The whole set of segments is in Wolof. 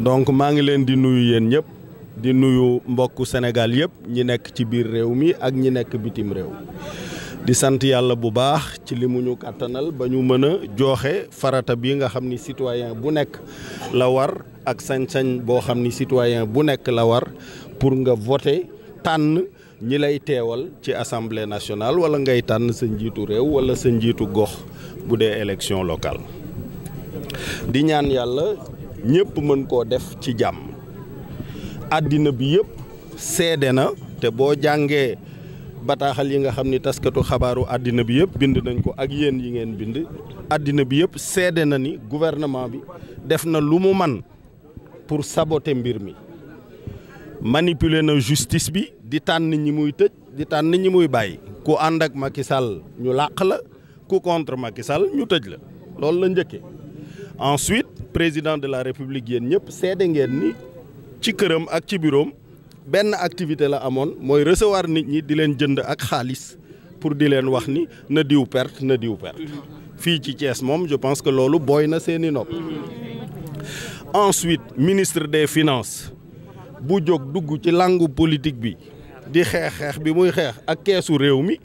donc maa ngi leen di nuyu yéen ñëpp di nuyu mbokku Sénégal yëpp ñi nekk ci biir réew mi ak ñi nekk bitim réew di sant yàlla bu baax ci li mu ñu kàttanal ba ñu mën a joxe farata bi nga xam ni citoyen bu nekk la war ak sañ-sañ boo xam ni citoyen bu nekk la war pour nga voter tànn ñi lay teewal ci assemblée nationale wala ngay tànn sa njiitu réew wala sa njiitu gox bu dee élection locale di ñaan yàlla ñëpp mën koo def ci jàmm àddina bi yëpp seede na te boo jàngee bataaxal yi nga xam ni taskatu xabaaru àddina bi yëpp bind nañ ko ak yéen yi ngeen bind àddina bi yëpp seede na ni gouvernement bi def na lu mu man pour saboter mbir mi manipuler na justice bi di tànn ñi muy tëj di tànn ñi muy bàyyi ku ànd ak Macky Sall ñu làq la ku contre Macky Sall ñu tëj la loolu la njëkkee ensuite président de la république yéen ñëpp seede ngeen ni ci këram ak ci bureau benn activité la amoon mooy recevoir nit ñi di leen jënd ak xaalis pour di leen wax ni na diw perte na diw perte fii ci Thiès moom je pense que loolu booy na seeni nopp ensuite ministre des finances bu jóg dugg ci langue politique bi di xeex bi muy xeex ak keesu réew mi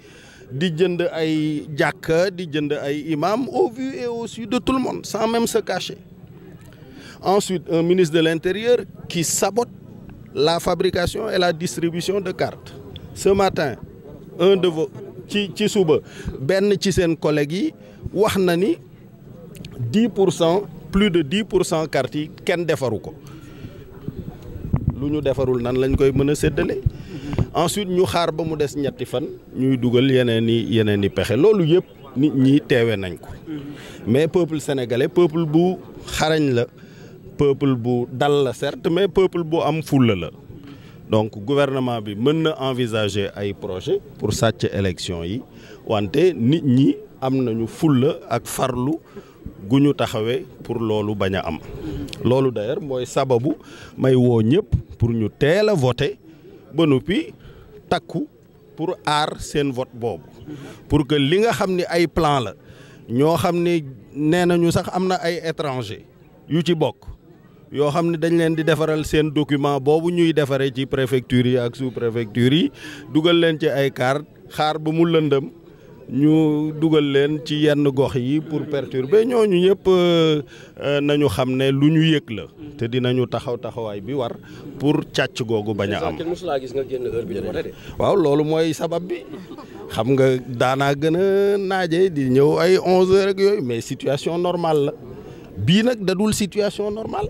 di jënd ay jàkka di jënd ay imam au vu et au su de tout le monde sans même se cacher ensuite un ministre de l'intérieur qui sabote la fabrication et la distribution de cartes ce matin un de vos ci suba benn ci seen collègues yi wax na ni 10% plus de 10% cartes yi kenn defaru ko lu ñu defarul nan lañ koy mën a séddale ensuite ñu xaar ba mu des ñetti fan ñuy dugal yeneen i pexe loolu yëpp nit ñi teewe nañ ko mais peuple sénégalais peuple bu xarañ la peuple bu dal la certes mais peuple bu am fulla la donc gouvernement bi mën na envisager ay projet pour sàcc élection yi wante nit ñi am nañu fulla ak farlu gu ñu taxawee pour loolu bañ a am loolu d'ailleurs mooy sababu may woo ñëpp pour ñu teel a voter ba noppi takku pour aar seen vote boobu pour que li nga xam ni ay plan la ñoo xam ni nee nañu sax am na ay étranger yu ci bokk yoo xam ne dañ leen di defaral seen document boobu ñuy defaree ci préfecture yi ak sous préfecture yi dugal leen ci ay carte xaar ba mu lëndëm ñu dugal leen ci yenn gox yi pour perturber ñooñu ñëpp nañu xam ne lu ñu yëg la te dinañu taxawaay bi war pour càcc googu bañ a am. waaw loolu mooy sabab bi xam nga daanaa gën a naaje di ñëw ay 11h ak yooyu mais situation normale la bii nag dadul situation normale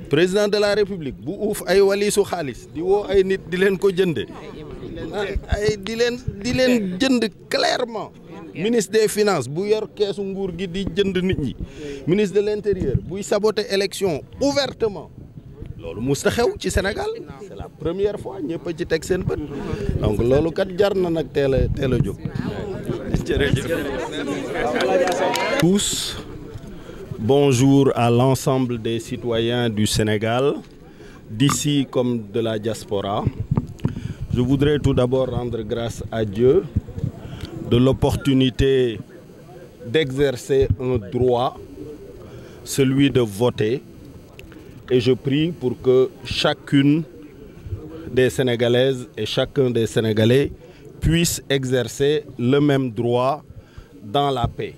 président de la république bu uuf ay walisu xaalis di woo ay nit di leen ko jënde ay di leen jënd clairement ministre des finances bu yor keesu nguur gi di jënd nit ñi ministre de l'intérieur buy saboter élection ouvertement loolu musta xew ci Sénégal c'est la première fois ñëpp a ci teg seen bët donc loolu kat jar na nag teel a jóg jërëjëf tous. Bonjour à l'ensemble des citoyens du Sénégal, d'ici comme de la diaspora. Je voudrais tout d'abord rendre grâce à Dieu de l'opportunité d'exercer un droit, celui de voter. Et je prie pour que chacune des Sénégalaises et chacun des Sénégalais puisse exercer le même droit dans la paix.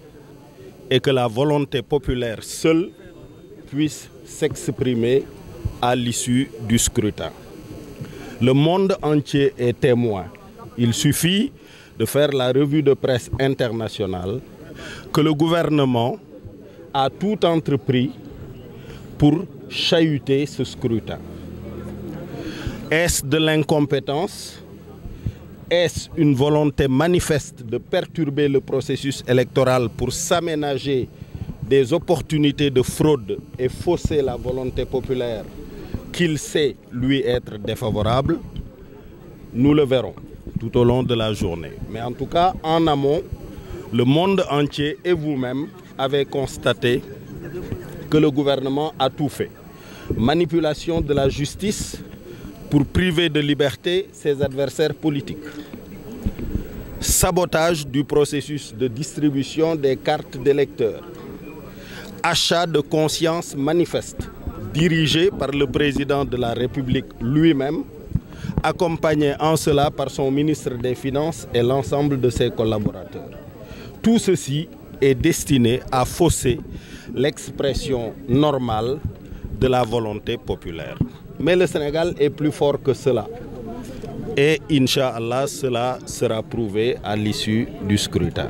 Et que la volonté populaire seule puisse s'exprimer à l'issue du scrutin. Le monde entier est témoin. Il suffit de faire la revue de presse internationale que le gouvernement a tout entrepris pour chahuter ce scrutin. Est-ce de l'incompétence? Est-ce une volonté manifeste de perturber le processus électoral pour s'aménager des opportunités de fraude et fausser la volonté populaire qu'il sait lui être défavorable? Nous le verrons tout au long de la journée. Mais en tout cas, en amont, le monde entier et vous-même avez constaté que le gouvernement a tout fait. Manipulation de la justice pour priver de liberté ses adversaires politiques. Sabotage du processus de distribution des cartes d'électeurs. Achat de conscience manifeste dirigé par le président de la République lui-même, accompagné en cela par son ministre des Finances et l'ensemble de ses collaborateurs. Tout ceci est destiné à fausser l'expression normale de la volonté populaire. Mais le Sénégal est plus fort que cela. Et Inch'Allah, cela sera prouvé à l'issue du scrutin.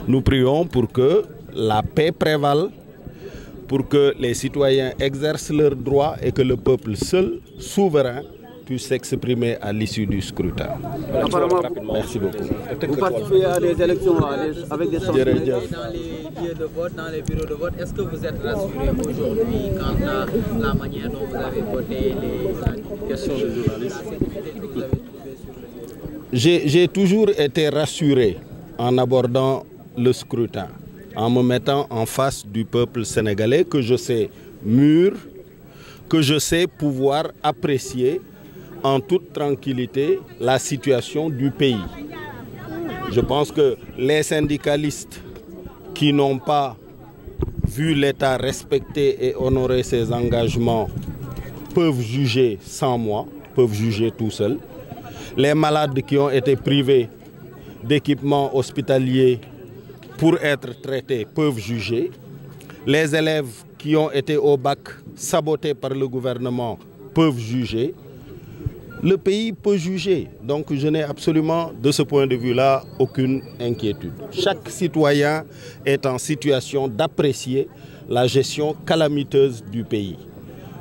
Nous prions pour que la paix prévale, pour que les citoyens exercent leurs droits et que le peuple seul, souverain, puisse s'exprimer à l'issue du scrutin. Merci beaucoup. Vous participez à des élections avec des sorties dans les lieux de vote, dans les bureaux de vote. Est-ce que vous êtes rassuré aujourd'hui quant à la manière dont vous avez voté les questions de journalistes? J'ai toujours été rassuré en abordant le scrutin, en me mettant en face du peuple sénégalais que je sais mûr, que je sais pouvoir apprécier en toute tranquillité la situation du pays. Je pense que les syndicalistes qui n'ont pas vu l'État respecter et honorer ses engagements peuvent juger sans moi, peuvent juger tout seuls. Les malades qui ont été privés d'équipements hospitaliers pour être traités peuvent juger. Les élèves qui ont été au bac sabotés par le gouvernement peuvent juger. Le pays peut juger. Donc je n'ai absolument, de ce point de vue-là, aucune inquiétude. Chaque citoyen est en situation d'apprécier la gestion calamiteuse du pays.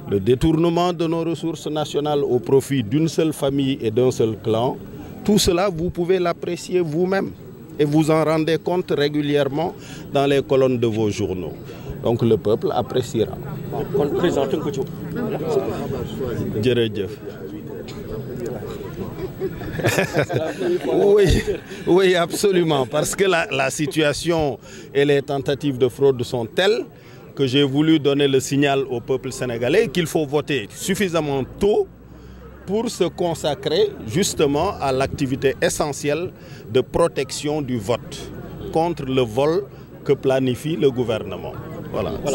Le détournement de nos ressources nationales au profit d'une seule famille et d'un seul clan, tout cela, vous pouvez l'apprécier vous-même et vous en rendez compte régulièrement dans les colonnes de vos journaux. Donc le peuple appréciera. Oui, absolument. Parce que la situation et les tentatives de fraude sont telles que j'ai voulu donner le signal au peuple sénégalais qu'il faut voter suffisamment tôt pour se consacrer justement à l'activité essentielle de protection du vote contre le vol que planifie le gouvernement. Voilà.